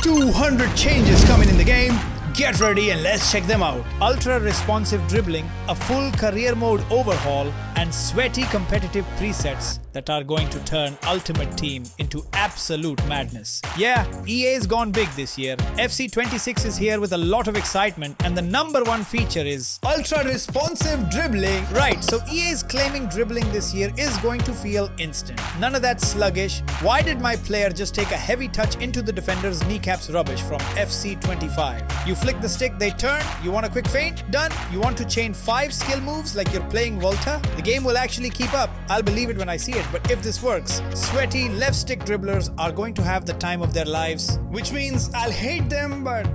200 changes coming in the game. Get ready and let's check them out. Ultra responsive dribbling, a full career mode overhaul, and sweaty competitive presets that are going to turn Ultimate Team into absolute madness. Yeah, EA's gone big this year. FC 26 is here with a lot of excitement, and the number one feature is ultra responsive dribbling. Right, so EA is claiming dribbling this year is going to feel instant. None of that sluggish. Why did my player just take a heavy touch into the defender's kneecaps rubbish from FC 25? You flick the stick, they turn. You want a quick feint? Done. You want to chain 5 skill moves like you're playing Volta? The game will actually keep up. I'll believe it when I see it, but if this works, sweaty left stick dribblers are going to have the time of their lives, which means I'll hate them, but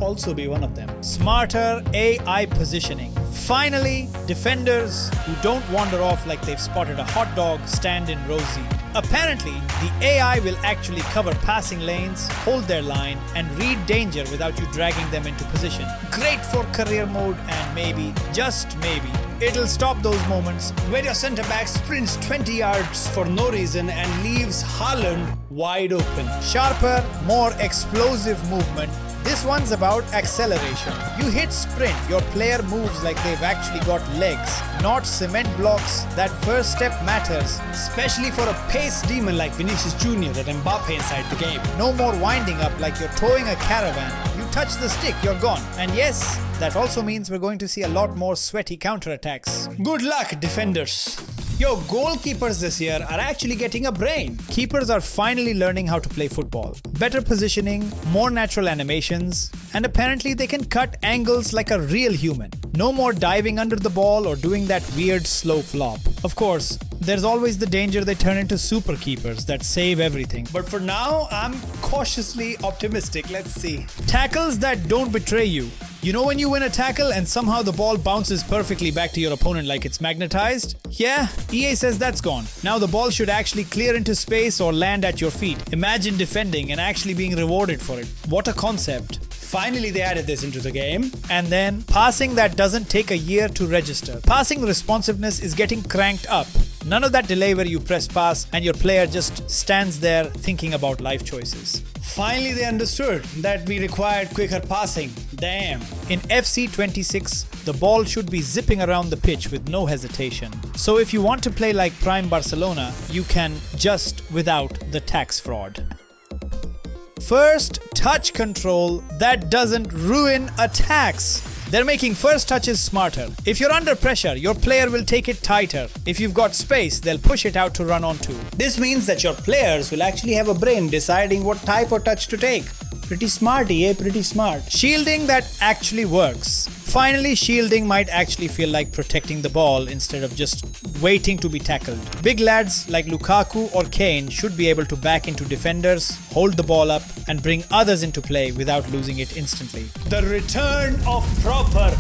also be one of them. Smarter AI positioning. Finally, defenders who don't wander off like they've spotted a hot dog stand in row Z. Apparently, the AI will actually cover passing lanes, hold their line, and read danger without you dragging them into position. Great for career mode, and maybe, just maybe, it'll stop those moments where your centre back sprints 20 yards for no reason and leaves Haaland wide open. Sharper, more explosive movement. This one's about acceleration. You hit sprint, your player moves like they've actually got legs, not cement blocks. That first step matters, especially for a pace demon like Vinicius Jr. at Mbappe inside the game. No more winding up like you're towing a caravan. You touch the stick, you're gone. And yes, that also means we're going to see a lot more sweaty counterattacks. Good luck, defenders. Yo, goalkeepers this year are actually getting a brain. Keepers are finally learning how to play football. Better positioning, more natural animations, and apparently they can cut angles like a real human. No more diving under the ball or doing that weird slow flop. Of course, there's always the danger they turn into super keepers that save everything. But for now, I'm cautiously optimistic. Let's see. Tackles that don't betray you. You know when you win a tackle and somehow the ball bounces perfectly back to your opponent like it's magnetized? Yeah, EA says that's gone. Now the ball should actually clear into space or land at your feet. Imagine defending and actually being rewarded for it. What a concept. Finally, they added this into the game. And then, passing that doesn't take a year to register. Passing responsiveness is getting cranked up. None of that delay where you press pass and your player just stands there thinking about life choices. Finally, they understood that we required quicker passing. Damn. In FC 26, the ball should be zipping around the pitch with no hesitation. So if you want to play like Prime Barcelona, you can, just without the tax fraud. First touch control that doesn't ruin attacks. They're making first touches smarter. If you're under pressure, your player will take it tighter. If you've got space, they'll push it out to run onto. This means that your players will actually have a brain deciding what type of touch to take. Pretty smart, EA, pretty smart. Shielding that actually works. Finally, shielding might actually feel like protecting the ball instead of just waiting to be tackled. Big lads like Lukaku or Kane should be able to back into defenders, hold the ball up, and bring others into play without losing it instantly. The return of proper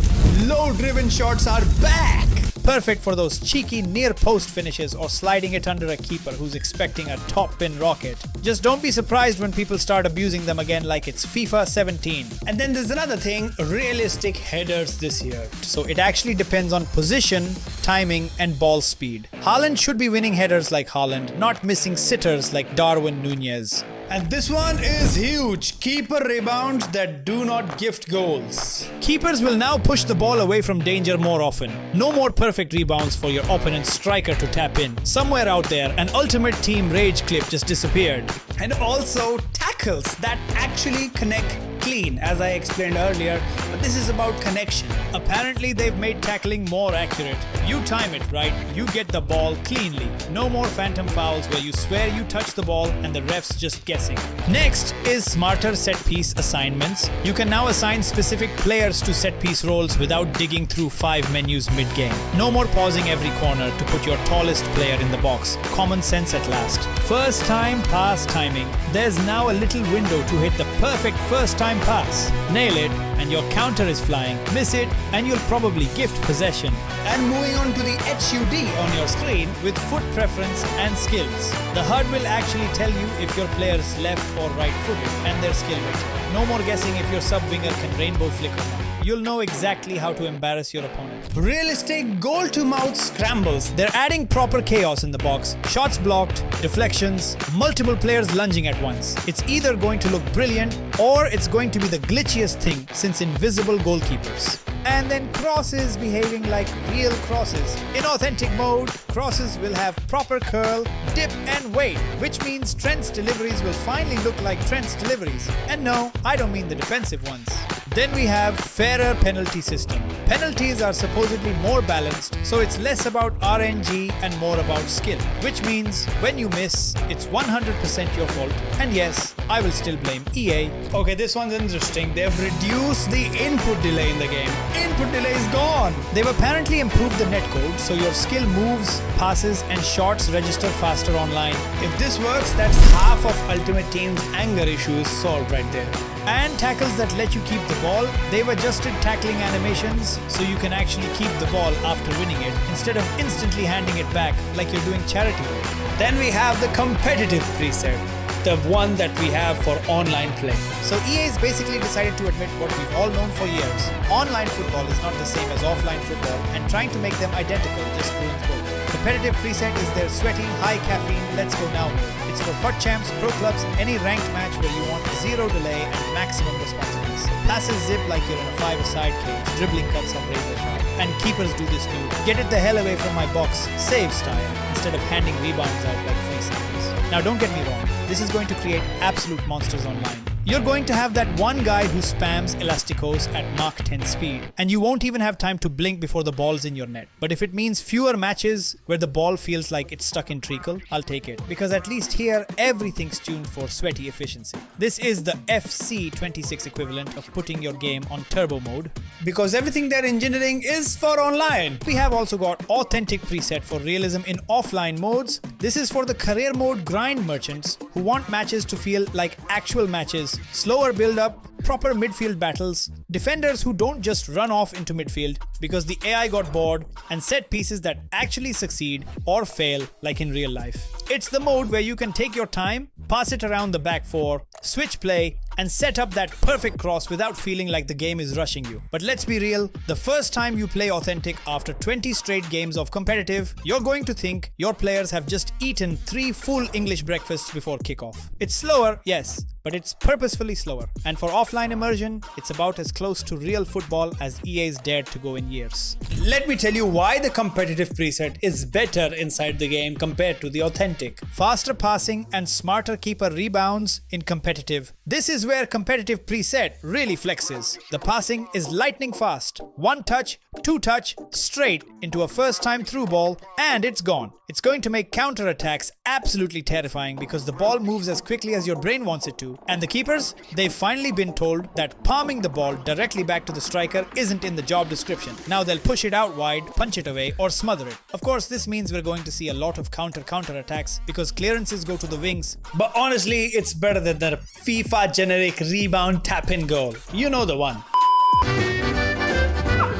low-driven shots are back! Perfect for those cheeky near-post finishes or sliding it under a keeper who's expecting a top-pin rocket. Just don't be surprised when people start abusing them again like it's FIFA 17. And then there's another thing, realistic headers this year. So it actually depends on position, timing, and ball speed. Haaland should be winning headers like Haaland, not missing sitters like Darwin Nunez. And this one is huge. Keeper rebounds that do not gift goals. Keepers will now push the ball away from danger more often. No more perfect rebounds for your opponent's striker to tap in. Somewhere out there, an Ultimate Team rage clip just disappeared. And also tackles that actually connect clean, as I explained earlier, but this is about connection. Apparently they've made tackling more accurate. You time it right, you get the ball cleanly. No more phantom fouls where you swear you touched the ball and the ref's just guessing. Next is smarter set piece assignments. You can now assign specific players to set piece roles without digging through 5 menus mid-game. No more pausing every corner to put your tallest player in the box. Common sense at last. First time pass timing. There's now a little window to hit the perfect first time pass. Nail it and your counter is flying. Miss it and you'll probably gift possession. And moving on to the HUD on your screen with foot preference and skills. The HUD will actually tell you if your player is left or right footed and their skill rating. No more guessing if your sub-winger can rainbow flick or not. you'll know exactly how to embarrass your opponent. Realistic goal-to-mouth scrambles. They're adding proper chaos in the box. Shots blocked, deflections, multiple players lunging at once. It's either going to look brilliant or it's going to be the glitchiest thing since invisible goalkeepers. And then crosses behaving like real crosses. In authentic mode, crosses will have proper curl, dip and weight, which means Trent's deliveries will finally look like Trent's deliveries. And no, I don't mean the defensive ones. Then we have fairer penalty system. Penalties are supposedly more balanced, so it's less about RNG and more about skill. Which means when you miss, it's 100% your fault. And yes, I will still blame EA. Okay, this one's interesting. They've reduced the input delay in the game. Input delay is gone. They've apparently improved the netcode, so your skill moves, passes and shots register faster online. If this works, that's half of Ultimate Team's anger issues solved right there. And tackles that let you keep the ball. They've adjusted tackling animations so you can actually keep the ball after winning it instead of instantly handing it back like you're doing charity work. Then we have the competitive preset, the one that we have for online play. So EA's basically decided to admit what we've all known for years. Online football is not the same as offline football, and trying to make them identical just ruins both. Competitive preset is their sweaty, high caffeine, let's go now mode. It's for FUT Champs, pro clubs, any ranked match where you want zero delay and maximum responsiveness. Passes zip like you're in a 5-a-side cage, dribbling cuts are razor sharp. And keepers do this too. Get it the hell away from my box, save style, instead of handing rebounds out like free seconds. Now don't get me wrong, this is going to create absolute monsters online. You're going to have that one guy who spams Elasticos at Mach 10 speed, and you won't even have time to blink before the ball's in your net. But if it means fewer matches where the ball feels like it's stuck in treacle, I'll take it. Because at least here, everything's tuned for sweaty efficiency. This is the FC26 equivalent of putting your game on turbo mode. Because everything they're engineering is for online. We have also got authentic preset for realism in offline modes. This is for the career mode grind merchants who want matches to feel like actual matches, slower build-up, proper midfield battles, defenders who don't just run off into midfield because the AI got bored, and set pieces that actually succeed or fail like in real life. It's the mode where you can take your time, pass it around the back four, switch play, and set up that perfect cross without feeling like the game is rushing you. But let's be real, the first time you play authentic after 20 straight games of competitive, you're going to think your players have just eaten 3 full English breakfasts before kickoff. It's slower, yes, but it's purposefully slower. And for offline immersion, it's about as close to real football as EA's dared to go in years. Let me tell you why the competitive preset is better inside the game compared to the authentic. Faster passing and smarter keeper rebounds in competitive. This is where competitive preset really flexes. The passing is lightning fast. 1 touch, 2 touch, straight into a first time through ball, and it's gone. It's going to make counter attacks absolutely terrifying because the ball moves as quickly as your brain wants it to. And the keepers, they've finally been told that palming the ball directly back to the striker isn't in the job description. Now they'll push it out wide, punch it away, or smother it. Of course, this means we're going to see a lot of counter attacks because clearances go to the wings. But honestly, it's better than the FIFA generic rebound tap-in goal. You know the one.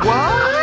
What?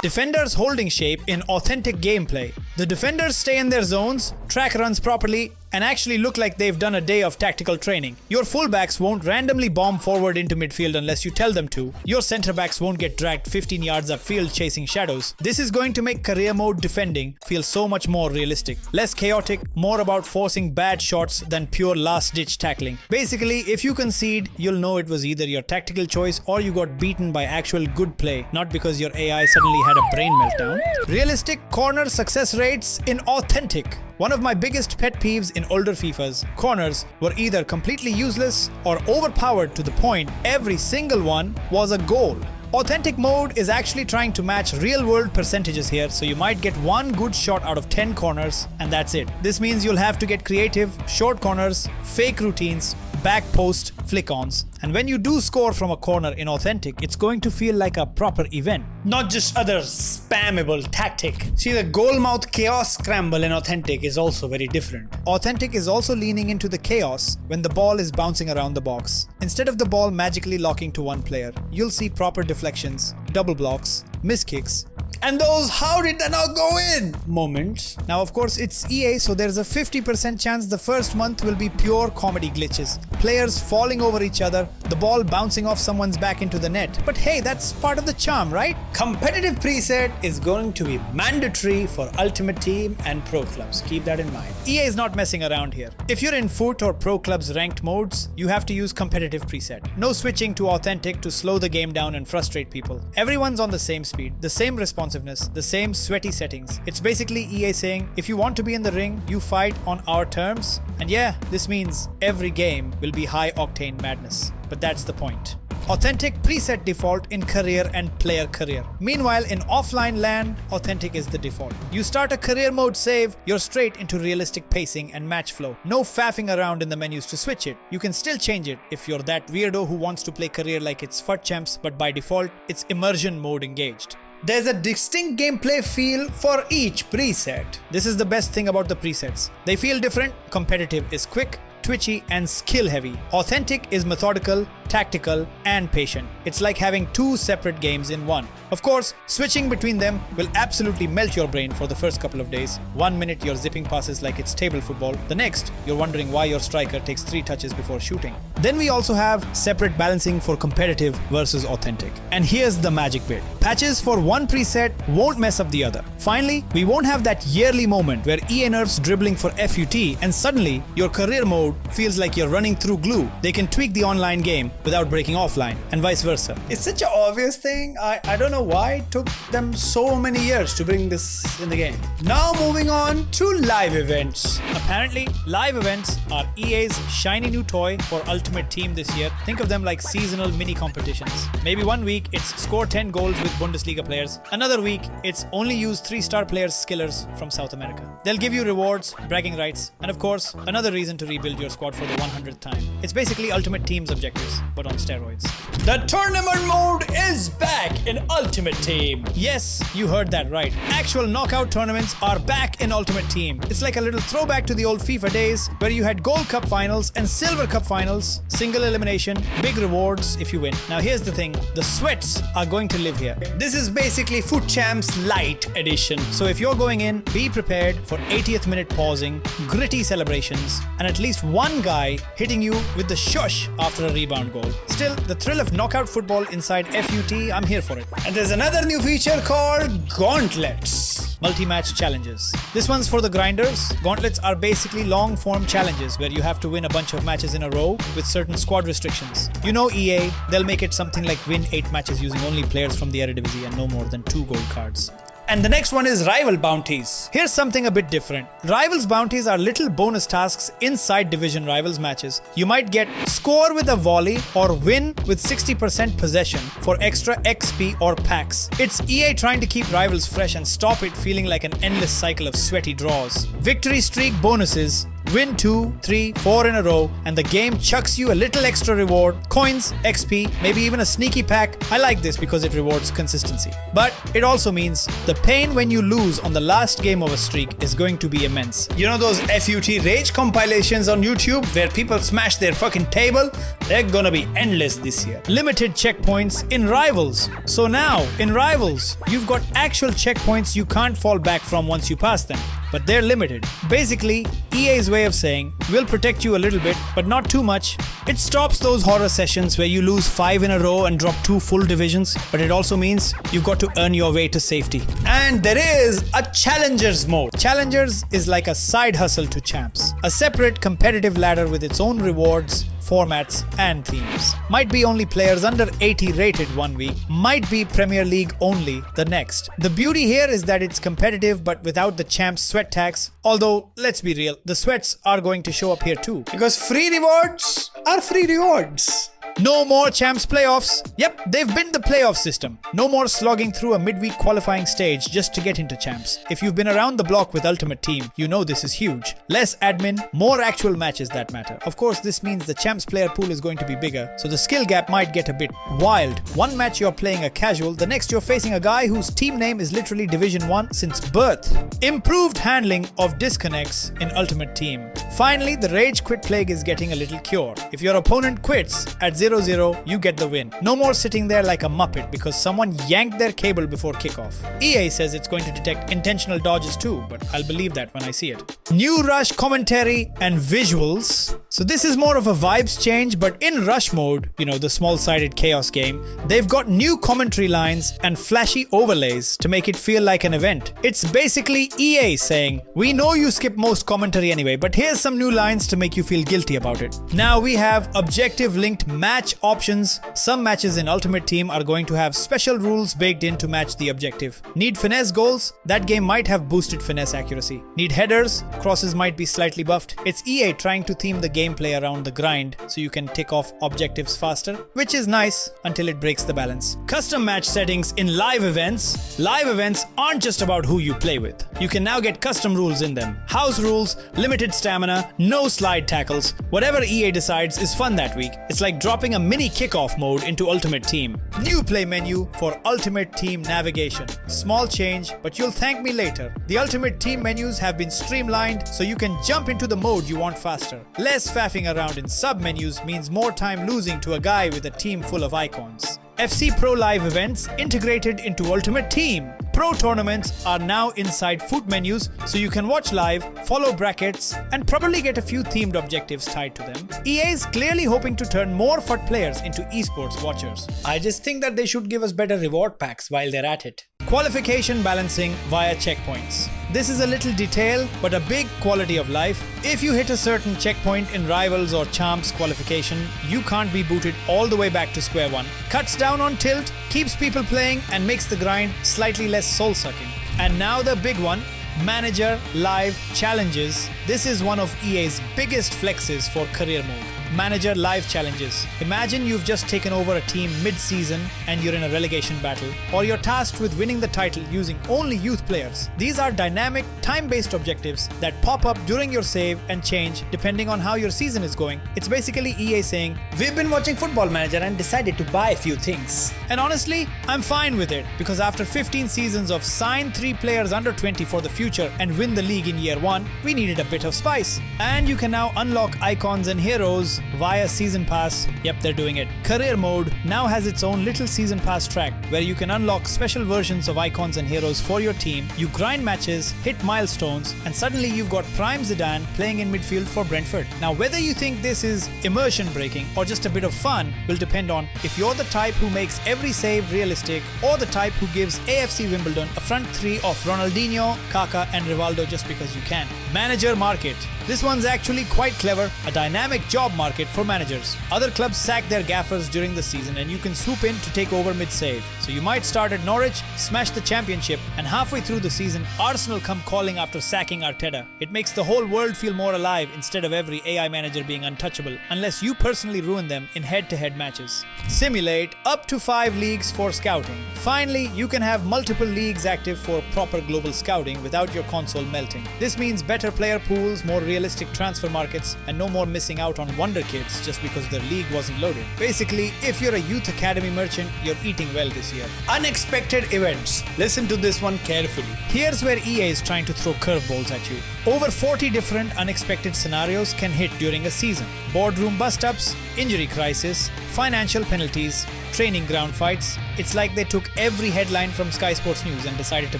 Defenders holding shape in authentic gameplay. The defenders stay in their zones, track runs properly, and actually look like they've done a day of tactical training. Your fullbacks won't randomly bomb forward into midfield unless you tell them to. Your centre backs won't get dragged 15 yards upfield chasing shadows. This is going to make career mode defending feel so much more realistic. Less chaotic, more about forcing bad shots than pure last-ditch tackling. Basically, if you concede, you'll know it was either your tactical choice or you got beaten by actual good play, not because your AI suddenly had a brain meltdown. Realistic corner success rates in authentic. One of my biggest pet peeves in older FIFAs, corners were either completely useless or overpowered to the point every single one was a goal. Authentic mode is actually trying to match real-world percentages here, so you might get 1 good shot out of 10 corners, and that's it. This means you'll have to get creative, short corners, fake routines, back post, flick-ons. And when you do score from a corner in authentic, it's going to feel like a proper event, not just other spammable tactic. See, the goal mouth chaos scramble in authentic is also very different. Authentic is also leaning into the chaos when the ball is bouncing around the box. Instead of the ball magically locking to one player, you'll see proper deflections, double blocks, miss kicks, And those "how did that not go in" moments. Now, of course, it's EA, so there's a 50% chance the first month will be pure comedy glitches. Players falling over each other, the ball bouncing off someone's back into the net. But hey, that's part of the charm, right? Competitive preset is going to be mandatory for Ultimate Team and Pro Clubs. Keep that in mind. EA is not messing around here. If you're in FUT or Pro Clubs ranked modes, you have to use competitive preset. No switching to authentic to slow the game down and frustrate people. Everyone's on the same speed, the same responsiveness, the same sweaty settings. It's basically EA saying, if you want to be in the ring, you fight on our terms. And yeah, this means every game will be high octane madness. But that's the point. Authentic preset default in career and player career. Meanwhile, in offline land, authentic is the default. You start a career mode save, you're straight into realistic pacing and match flow. No faffing around in the menus to switch it. You can still change it if you're that weirdo who wants to play career like it's FUT Champs, but by default, it's immersion mode engaged. There's a distinct gameplay feel for each preset. This is the best thing about the presets. They feel different. Competitive is quick, twitchy, and skill heavy. Authentic is methodical, tactical, and patient. It's like having two separate games in one. Of course, switching between them will absolutely melt your brain for the first couple of days. 1 minute you're zipping passes like it's table football. The next, you're wondering why your striker takes 3 touches before shooting. Then we also have separate balancing for competitive versus authentic. And here's the magic bit. Patches for one preset won't mess up the other. Finally, we won't have that yearly moment where EA nerfs dribbling for FUT and suddenly your career mode feels like you're running through glue. They can tweak the online game without breaking offline, and vice versa. It's such an obvious thing. I don't know why it took them so many years to bring this in the game. Now moving on to live events. Apparently, live events are EA's shiny new toy for Ultimate Team this year. Think of them like seasonal mini competitions. Maybe one week it's score 10 goals with Bundesliga players. Another week it's only use 3-star players skillers from South America. They'll give you rewards, bragging rights, and of course, another reason to rebuild your squad for the 100th time. It's basically Ultimate Team's objectives, but on steroids. The tournament mode is back in Ultimate Team. Yes, you heard that right. Actual knockout tournaments are back in Ultimate Team. It's like a little throwback to the old FIFA days where you had Gold Cup finals and Silver Cup finals, single elimination, big rewards if you win. Now here's the thing, the sweats are going to live here. This is basically FUT Champs Light Edition. So if you're going in, be prepared for 80th minute pausing, gritty celebrations, and at least one guy hitting you with the shush after a rebound goal. Still, the thrill of knockout football inside FUT, I'm here for it. And there's another new feature called Gauntlets. Multi-match challenges. This one's for the grinders. Gauntlets are basically long-form challenges where you have to win a bunch of matches in a row with certain squad restrictions. You know EA, they'll make it something like win 8 matches using only players from the Eredivisie and no more than 2 gold cards. And the next one is rival bounties. Here's something a bit different. Rivals bounties are little bonus tasks inside division rivals matches. You might get score with a volley or win with 60% possession for extra XP or packs. It's EA trying to keep rivals fresh and stop it feeling like an endless cycle of sweaty draws. Victory streak bonuses. Win 2, 3, 4 in a row and the game chucks you a little extra reward, coins, XP, maybe even a sneaky pack. I like this because it rewards consistency. But it also means the pain when you lose on the last game of a streak is going to be immense. You know those FUT rage compilations on YouTube where people smash their fucking table? They're gonna be endless this year. Limited checkpoints in Rivals. So now, in Rivals, you've got actual checkpoints you can't fall back from once you pass them. But they're limited. Basically, EA's way of saying, we'll protect you a little bit, but not too much. It stops those horror sessions where you lose 5 in a row and drop 2 full divisions, but it also means you've got to earn your way to safety. And there is a Challengers mode. Challengers is like a side hustle to Champs. A separate competitive ladder with its own rewards, formats and themes. Might be only players under 80 rated one week, might be Premier League only the next. The beauty here is that it's competitive but without the Champs sweat tax, although let's be real, the sweats are going to show up here too. Because free rewards are free rewards. No more Champs playoffs. Yep, they've been the playoff system. No more slogging through a midweek qualifying stage just to get into Champs. If you've been around the block with Ultimate Team, you know this is huge. Less admin, more actual matches that matter. Of course, this means the Champs player pool is going to be bigger, so the skill gap might get a bit wild. One match you're playing a casual, the next you're facing a guy whose team name is literally Division 1 since birth. Improved handling of disconnects in Ultimate Team. Finally, the rage quit plague is getting a little cure. If your opponent quits at 0-0, you get the win. No more sitting there like a muppet because someone yanked their cable before kickoff. EA says it's going to detect intentional dodges too, but I'll believe that when I see it. New Rush commentary and visuals. So this is more of a vibes change, but in Rush mode, you know, the small-sided chaos game, they've got new commentary lines and flashy overlays to make it feel like an event. It's basically EA saying, we know you skip most commentary anyway, but here's some new lines to make you feel guilty about it. Now we have objective-linked match options. Some matches in Ultimate Team are going to have special rules baked in to match the objective. Need finesse goals? That game might have boosted finesse accuracy. Need headers? Crosses might be slightly buffed. It's EA trying to theme the gameplay around the grind so you can tick off objectives faster, which is nice until it breaks the balance. Custom match settings in live events. Live events aren't just about who you play with. You can now get custom rules in them. House rules, limited stamina, no slide tackles. Whatever EA decides is fun that week. It's like dropping a mini kickoff mode into Ultimate Team. New play menu for Ultimate Team navigation. Small change, but you'll thank me later. The Ultimate Team menus have been streamlined so you can jump into the mode you want faster. Less faffing around in sub-menus means more time losing to a guy with a team full of icons. FC Pro Live events integrated into Ultimate Team. Pro tournaments are now inside FUT menus so you can watch live, follow brackets, and probably get a few themed objectives tied to them. EA is clearly hoping to turn more FUT players into esports watchers. I just think that they should give us better reward packs while they're at it. Qualification balancing via checkpoints. This is a little detail, but a big quality of life. If you hit a certain checkpoint in Rivals or Champs qualification, you can't be booted all the way back to square one. Cuts down on tilt, keeps people playing, and makes the grind slightly less soul-sucking. And now the big one, Manager Live Challenges. This is one of EA's biggest flexes for career mode. Manager Live Challenges. Imagine you've just taken over a team mid-season and you're in a relegation battle, or you're tasked with winning the title using only youth players. These are dynamic, time-based objectives that pop up during your save and change depending on how your season is going. It's basically EA saying, we've been watching Football Manager and decided to buy a few things. And honestly, I'm fine with it, because after 15 seasons of sign 3 players under 20 for the future and win the league in year 1, we needed a bit of spice. And you can now unlock icons and heroes via Season Pass. Yep, they're doing it. Career Mode now has its own little Season Pass track where you can unlock special versions of icons and heroes for your team. You grind matches, hit milestones, and suddenly you've got Prime Zidane playing in midfield for Brentford. Now, whether you think this is immersion breaking or just a bit of fun will depend on if you're the type who makes every save realistic or the type who gives AFC Wimbledon a front 3 of Ronaldinho, Kaká, and Rivaldo just because you can. Manager Market. This one's actually quite clever, a dynamic job market for managers. Other clubs sack their gaffers during the season and you can swoop in to take over mid-save. So you might start at Norwich, smash the championship, and halfway through the season, Arsenal come calling after sacking Arteta. It makes the whole world feel more alive instead of every AI manager being untouchable, unless you personally ruin them in head-to-head matches. Simulate up to 5 leagues for scouting. Finally, you can have multiple leagues active for proper global scouting without your console melting. This means better player pools, more realistic transfer markets, and no more missing out on wonder kids just because their league wasn't loaded. Basically, if you're a youth academy merchant, you're eating well this year. Unexpected events. Listen to this one carefully. Here's where EA is trying to throw curveballs at you. Over 40 different unexpected scenarios can hit during a season. Boardroom bust-ups, injury crisis, financial penalties, training ground fights. It's like they took every headline from Sky Sports News and decided to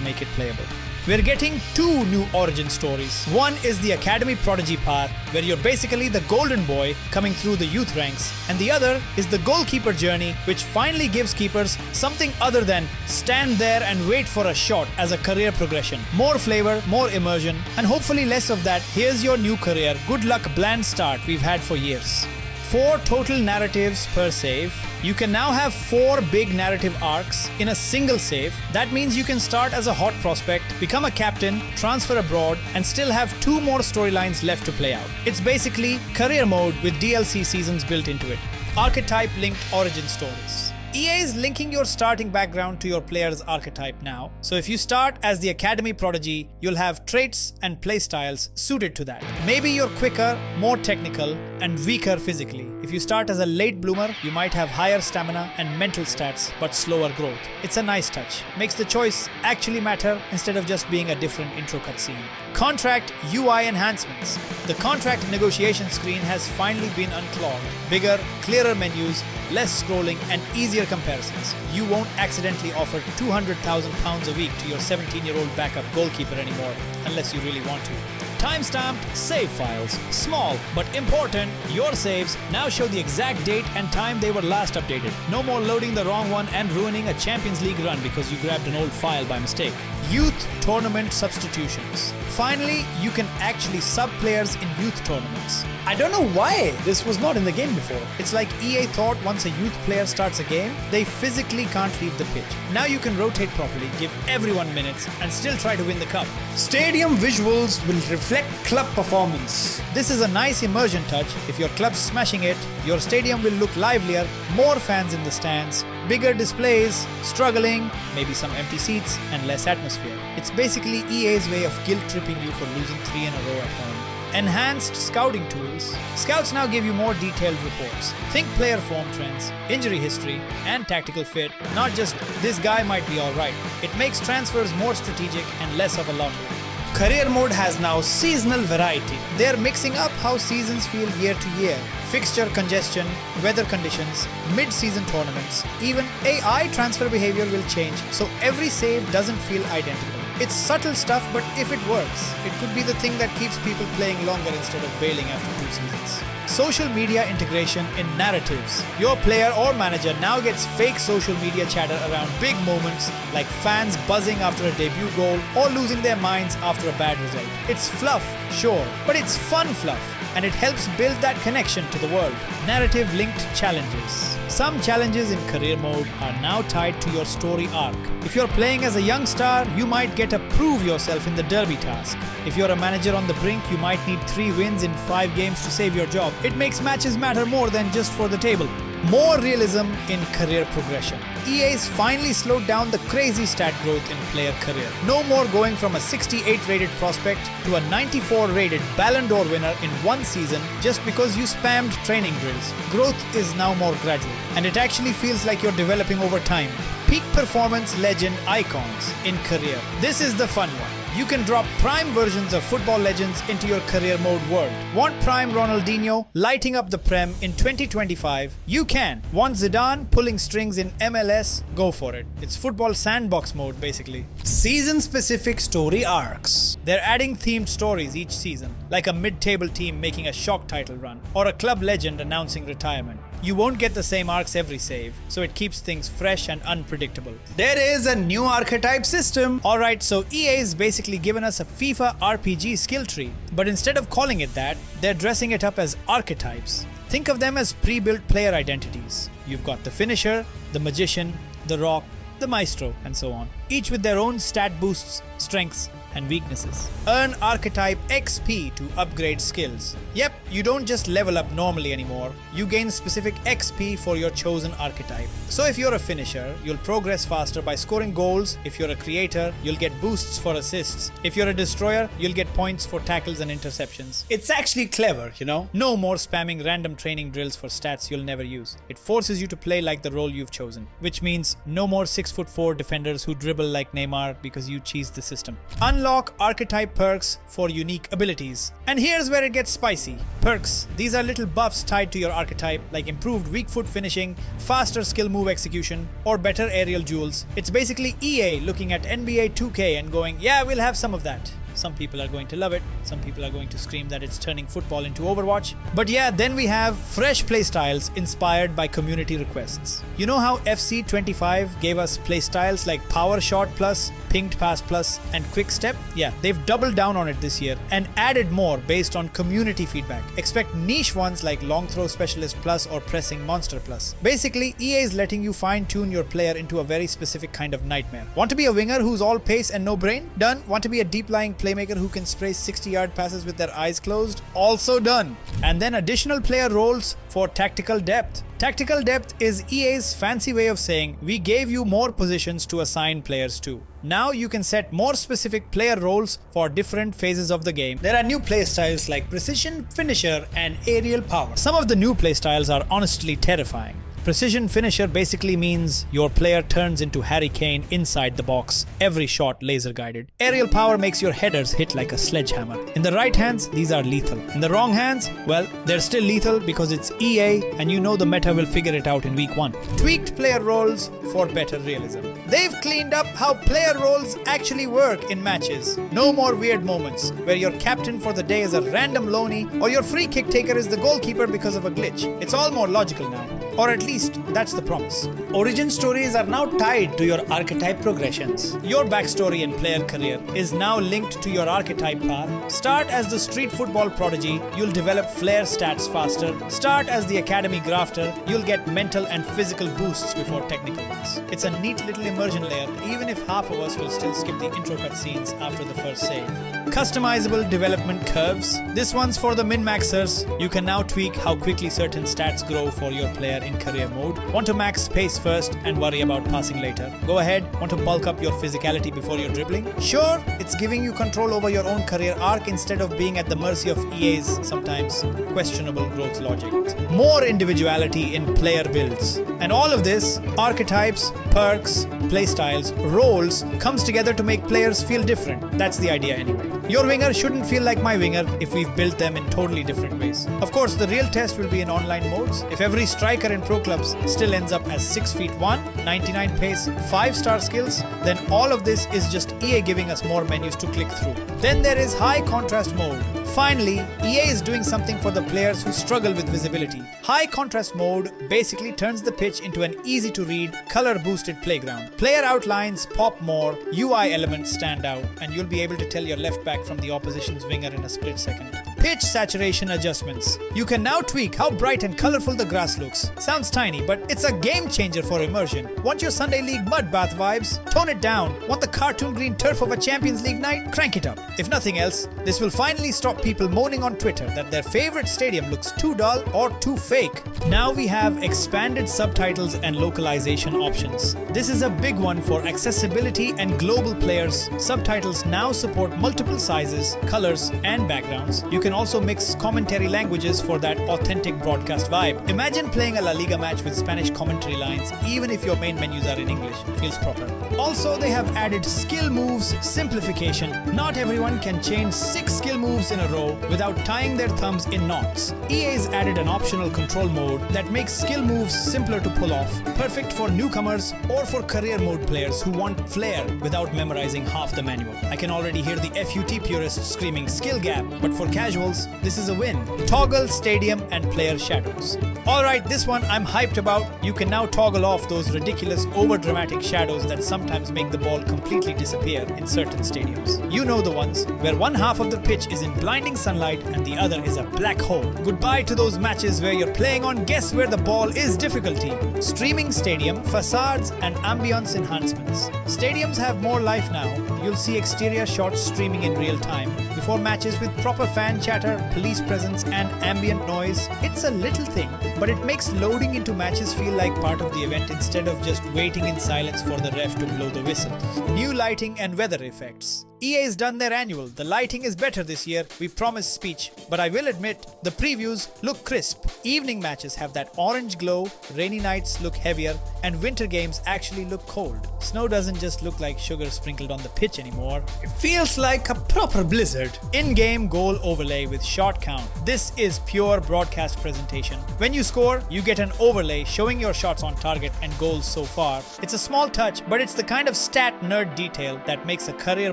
make it playable. We're getting 2 new origin stories. One is the Academy Prodigy path, where you're basically the golden boy coming through the youth ranks, and the other is the goalkeeper journey, which finally gives keepers something other than stand there and wait for a shot as a career progression. More flavor, more immersion, and hopefully less of that here's your new career, good luck bland start we've had for years. 4 total narratives per save. You can now have 4 big narrative arcs in a single save. That means you can start as a hot prospect, become a captain, transfer abroad, and still have 2 more storylines left to play out. It's basically career mode with DLC seasons built into it. Archetype linked origin stories. EA is linking your starting background to your player's archetype now. So if you start as the Academy Prodigy, you'll have traits and playstyles suited to that. Maybe you're quicker, more technical, and weaker physically. If you start as a late bloomer, you might have higher stamina and mental stats but slower growth. It's a nice touch. Makes the choice actually matter instead of just being a different intro cutscene. Contract UI enhancements. The contract negotiation screen has finally been unclogged. Bigger, clearer menus, less scrolling and easier comparisons. You won't accidentally offer £200,000 a week to your 17-year-old backup goalkeeper anymore, unless you really want to. Time-stamped save files. Small but important, your saves now show the exact date and time they were last updated. No more loading the wrong one and ruining a Champions League run because you grabbed an old file by mistake. Youth tournament substitutions. Finally, you can actually sub players in youth tournaments. I don't know why this was not in the game before. It's like EA thought once a youth player starts a game, they physically can't leave the pitch. Now you can rotate properly, give everyone minutes, and still try to win the cup. Stadium visuals will reflect club performance. This is a nice immersion touch. If your club's smashing it, your stadium will look livelier, more fans in the stands, bigger displays, struggling, maybe some empty seats, and less atmosphere. It's basically EA's way of guilt-tripping you for losing 3 in a row at home. Enhanced scouting tools. Scouts now give you more detailed reports. Think player form trends, injury history, and tactical fit, not just this guy might be alright. It makes transfers more strategic and less of a lottery. Career mode has now seasonal variety. They're mixing up how seasons feel year to year. Fixture congestion, weather conditions, mid-season tournaments, even AI transfer behavior will change, so every save doesn't feel identical. It's subtle stuff, but if it works, it could be the thing that keeps people playing longer instead of bailing after 2 seasons. Social media integration in narratives. Your player or manager now gets fake social media chatter around big moments like fans buzzing after a debut goal or losing their minds after a bad result. It's fluff, sure, but it's fun fluff, and it helps build that connection to the world. Narrative-linked challenges. Some challenges in career mode are now tied to your story arc. If you're playing as a young star, you might get a prove yourself in the derby task. If you're a manager on the brink, you might need 3 wins in 5 games to save your job. It makes matches matter more than just for the table. More realism in career progression. EA's finally slowed down the crazy stat growth in player career. No more going from a 68 rated prospect to a 94 rated Ballon d'Or winner in 1 season just because you spammed training drills. Growth is now more gradual, and it actually feels like you're developing over time. Peak performance legend icons in career. This is the fun one. You can drop prime versions of football legends into your career mode world. Want prime Ronaldinho lighting up the Prem in 2025? You can. Want Zidane pulling strings in MLS? Go for it. It's football sandbox mode basically. Season-specific story arcs. They're adding themed stories each season, like a mid-table team making a shock title run, or a club legend announcing retirement. You won't get the same arcs every save, so it keeps things fresh and unpredictable. There is a new archetype system. Alright, so EA's basically given us a FIFA RPG skill tree, but instead of calling it that, they're dressing it up as archetypes. Think of them as pre-built player identities. You've got the finisher, the magician, the rock, the maestro, and so on, each with their own stat boosts, strengths, and weaknesses. Earn archetype XP to upgrade skills. Yep, you don't just level up normally anymore, you gain specific XP for your chosen archetype. So if you're a finisher, you'll progress faster by scoring goals. If you're a creator, you'll get boosts for assists. If you're a destroyer, you'll get points for tackles and interceptions. It's actually clever, you know? No more spamming random training drills for stats you'll never use. It forces you to play like the role you've chosen, which means no more 6'4" defenders who dribble like Neymar because you cheesed the system. Unlock archetype perks for unique abilities. And here's where it gets spicy. Perks. These are little buffs tied to your archetype, like improved weak foot finishing, faster skill move execution, or better aerial duels. It's basically EA looking at NBA 2K and going, yeah, we'll have some of that. Some people are going to love it. Some people are going to scream that it's turning football into Overwatch. But yeah, then we have fresh playstyles inspired by community requests. You know how FC 25 gave us playstyles like Power Shot Plus, Pinged Pass Plus, and Quick Step? Yeah, they've doubled down on it this year and added more based on community feedback. Expect niche ones like Long Throw Specialist Plus or Pressing Monster Plus. Basically, EA is letting you fine-tune your player into a very specific kind of nightmare. Want to be a winger who's all pace and no brain? Done. Want to be a deep-lying playmaker who can spray 60-yard passes with their eyes closed? Also done. And then additional player roles for tactical depth. Tactical depth is EA's fancy way of saying we gave you more positions to assign players to. Now you can set more specific player roles for different phases of the game. There are new playstyles like precision, finisher, and aerial power. Some of the new playstyles are honestly terrifying. Precision finisher basically means your player turns into Harry Kane inside the box, every shot laser guided. Aerial power makes your headers hit like a sledgehammer. In the right hands, these are lethal. In the wrong hands, well, they're still lethal because it's EA and you know the meta will figure it out in week 1. Tweaked player roles for better realism. They've cleaned up how player roles actually work in matches. No more weird moments where your captain for the day is a random loanee or your free kick taker is the goalkeeper because of a glitch. It's all more logical now. Or at least that's the promise. Origin stories are now tied to your archetype progressions. Your backstory and player career is now linked to your archetype path. Start as the street football prodigy, you'll develop flair stats faster. Start as the academy grafter, you'll get mental and physical boosts before technical ones. It's a neat little immersion layer, even if half of us will still skip the intro cutscenes after the first save. Customizable development curves. This one's for the min-maxers. You can now tweak how quickly certain stats grow for your player in career mode. Want to max pace first and worry about passing later? Go ahead. Want to bulk up your physicality before you're dribbling? Sure, it's giving you control over your own career arc instead of being at the mercy of EA's sometimes questionable growth logic. More individuality in player builds. And all of this, archetypes, perks, playstyles, roles, comes together to make players feel different. That's the idea anyway. Your winger shouldn't feel like my winger if we've built them in totally different ways. Of course, the real test will be in online modes. If every striker in pro clubs still ends up as 6'1", 99 pace, 5-star skills, then all of this is just EA giving us more menus to click through. Then there is high contrast mode. Finally, EA is doing something for the players who struggle with visibility. High contrast mode basically turns the pitch into an easy to read, color boosted playground. Player outlines pop more, UI elements stand out, and you'll be able to tell your left back from the opposition's winger in a split second. Pitch saturation adjustments. You can now tweak how bright and colorful the grass looks. Sounds tiny, but it's a game changer for immersion. Want your Sunday League mud bath vibes? Tone it down. Want the cartoon green turf of a Champions League night? Crank it up. If nothing else, this will finally stop people moaning on Twitter that their favorite stadium looks too dull or too fake. Now we have expanded subtitles and localization options. This is a big one for accessibility and global players. Subtitles now support multiple sizes, colors, and backgrounds. You can also mix commentary languages for that authentic broadcast vibe. Imagine playing a La Liga match with Spanish commentary lines, even if your main menus are in English. Feels proper. Also, they have added skill moves simplification. Not everyone can chain 6 skill moves in a row without tying their thumbs in knots. EA's added an optional control mode that makes skill moves simpler to pull off, perfect for newcomers or for career mode players who want flair without memorizing half the manual. I can already hear the FUT purists screaming skill gap, but for casuals, this is a win. Toggle stadium and player shadows. Alright, this one I'm hyped about. You can now toggle off those ridiculous over-dramatic shadows that sometimes make the ball completely disappear in certain stadiums. You know the ones where one half of the pitch is in blinding sunlight and the other is a black hole. Goodbye to those matches where you're playing on guess where the ball is difficulty. Streaming stadium, facades and ambience enhancements. Stadiums have more life now. You'll see exterior shots streaming in real time. Before matches with proper fan chatter, police presence and ambient noise. It's a little thing, but it makes loading into matches feel like part of the event instead of just waiting in silence for the ref to blow the whistle. New lighting and weather effects. EA's done their annual. The lighting is better this year, we promise speech. But I will admit, the previews look crisp. Evening matches have that orange glow, rainy nights look heavier, and winter games actually look cold. Snow doesn't just look like sugar sprinkled on the pitch anymore. It feels like a proper blizzard. In-game goal overlay with shot count. This is pure broadcast presentation. When you score, you get an overlay showing your shots on target and goals so far. It's a small touch, but it's the kind of stat nerd detail that makes a career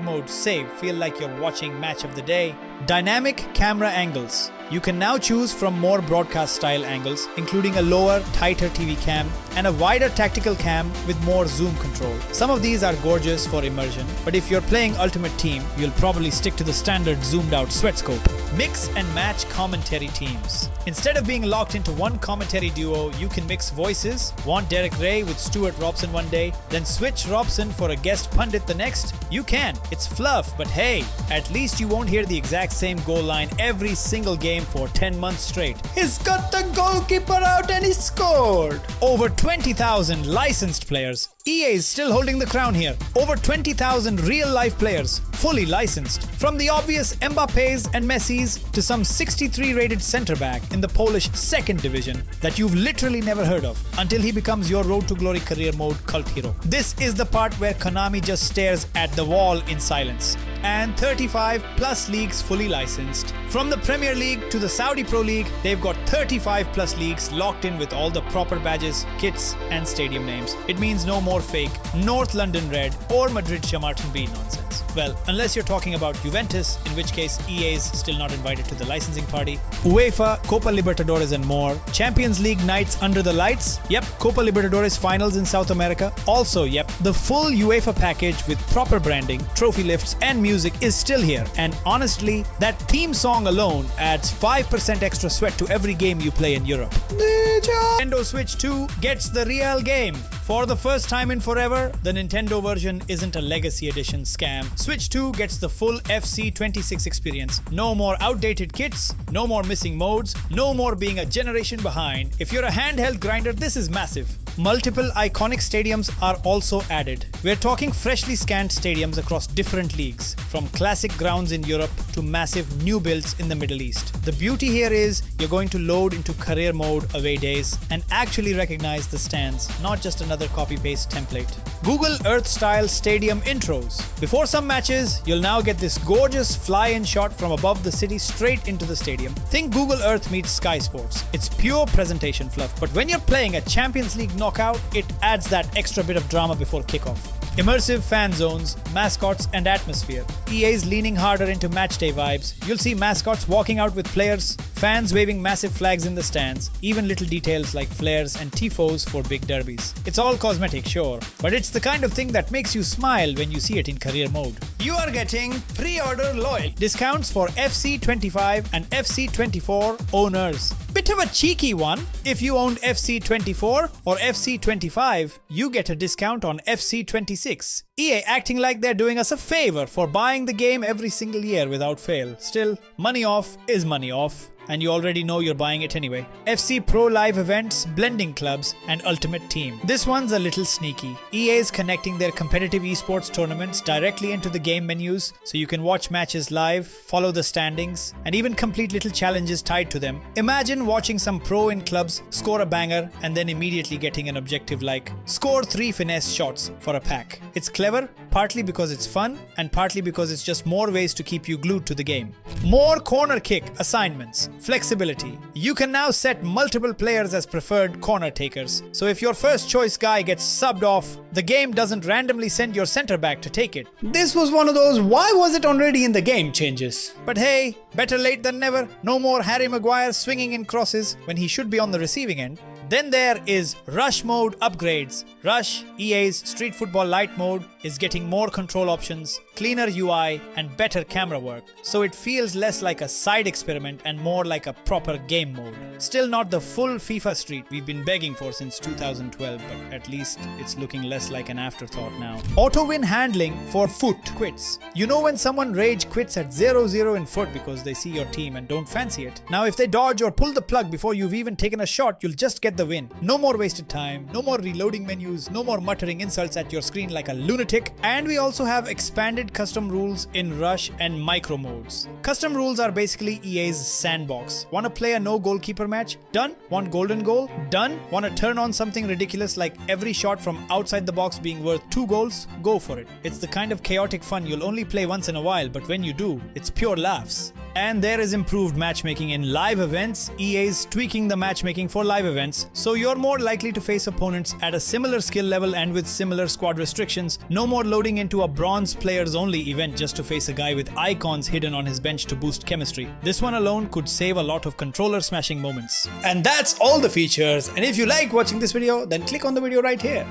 mode save feel like you're watching match of the day. Dynamic camera angles. You can now choose from more broadcast style angles, including a lower, tighter TV cam and a wider tactical cam with more zoom control. Some of these are gorgeous for immersion, but if you're playing Ultimate Team, you'll probably stick to the standard zoomed out sweat scope. Mix and match commentary teams. Instead of being locked into one commentary duo, you can mix voices. Want Derek Ray with Stuart Robson one day, then switch Robson for a guest pundit the next? You can. It's fluff, but hey, at least you won't hear the exact same goal line every single game for 10 months straight. He's got the goalkeeper out and he scored! Over 20,000 licensed players. EA is still holding the crown here. Over 20,000 real-life players, fully licensed. From the obvious Mbappés and Messis to some 63 rated centre-back in the Polish second division that you've literally never heard of until he becomes your Road to Glory career mode cult hero. This is the part where Konami just stares at the wall in silence. And 35 plus leagues fully licensed. From the Premier League to the Saudi Pro League, they've got 35 plus leagues locked in with all the proper badges, kits and stadium names. It means no more fake North London Red or Madrid Chamartin B nonsense. Well, unless you're talking about Juventus, in which case EA is still not invited to the licensing party. UEFA, Copa Libertadores and more. Champions League nights under the lights. Yep, Copa Libertadores finals in South America. Also, yep, the full UEFA package with proper branding, trophy lifts and music is still here. And honestly, that theme song alone adds 5% extra sweat to every game you play in Europe. Nintendo Switch 2 gets the real game. For the first time in forever, the Nintendo version isn't a legacy edition scam. Switch 2 gets the full FC26 experience. No more outdated kits, no more missing modes, no more being a generation behind. If you're a handheld grinder, this is massive. Multiple iconic stadiums are also added. We're talking freshly scanned stadiums across different leagues, from classic grounds in Europe to massive new builds in the Middle East. The beauty here is you're going to load into career mode away days and actually recognize the stands, not just another copy-paste template. Google Earth-style stadium intros. Before some matches, you'll now get this gorgeous fly-in shot from above the city straight into the stadium. Think Google Earth meets Sky Sports. It's pure presentation fluff, but when you're playing a Champions League knockout, it adds that extra bit of drama before kickoff. Immersive fan zones, mascots and atmosphere. EA's leaning harder into matchday vibes. You'll see mascots walking out with players, fans waving massive flags in the stands, even little details like flares and tifos for big derbies. It's all cosmetic, sure, but it's the kind of thing that makes you smile when you see it in career mode. You are getting pre-order loyal discounts for FC25 and FC24 owners. Bit of a cheeky one. If you owned FC24 or FC25, you get a discount on FC26. EA acting like they're doing us a favor for buying the game every single year without fail. Still, money off is money off. And you already know you're buying it anyway. FC Pro Live events, blending clubs, and Ultimate Team. This one's a little sneaky. EA is connecting their competitive esports tournaments directly into the game menus so you can watch matches live, follow the standings, and even complete little challenges tied to them. Imagine watching some pro in clubs score a banger and then immediately getting an objective like score 3 finesse shots for a pack. It's clever, partly because it's fun and partly because it's just more ways to keep you glued to the game. More corner kick assignments. Flexibility. You can now set multiple players as preferred corner takers. So if your first choice guy gets subbed off, the game doesn't randomly send your center back to take it. This was one of those why was it already in the game changes. But hey, better late than never. No more Harry Maguire swinging in crosses when he should be on the receiving end. Then there is Rush mode upgrades. Rush, EA's Street Football Lite mode, is getting more control options, cleaner UI, and better camera work, so it feels less like a side experiment and more like a proper game mode. Still not the full FIFA Street we've been begging for since 2012, but at least it's looking less like an afterthought now. Auto-win handling for FUT quits. You know when someone rage quits at 0-0 in FUT because they see your team and don't fancy it? Now if they dodge or pull the plug before you've even taken a shot, you'll just get the win. No more wasted time, no more reloading menus, no more muttering insults at your screen like a lunatic, and we also have expanded custom rules in Rush and Micro modes. Custom rules are basically EA's sandbox. Want to play a no goalkeeper match? Done. Want golden goal? Done. Want to turn on something ridiculous like every shot from outside the box being worth 2 goals? Go for it. It's the kind of chaotic fun you'll only play once in a while, but when you do, it's pure laughs. And there is improved matchmaking in live events. EA's tweaking the matchmaking for live events, so you're more likely to face opponents at a similar skill level and with similar squad restrictions. No more loading into a bronze players only event just to face a guy with icons hidden on his bench to boost chemistry. This one alone could save a lot of controller smashing moments. And that's all the features, and if you like watching this video, then click on the video right here.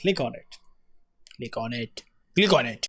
Click on it. Click on it. Click on it.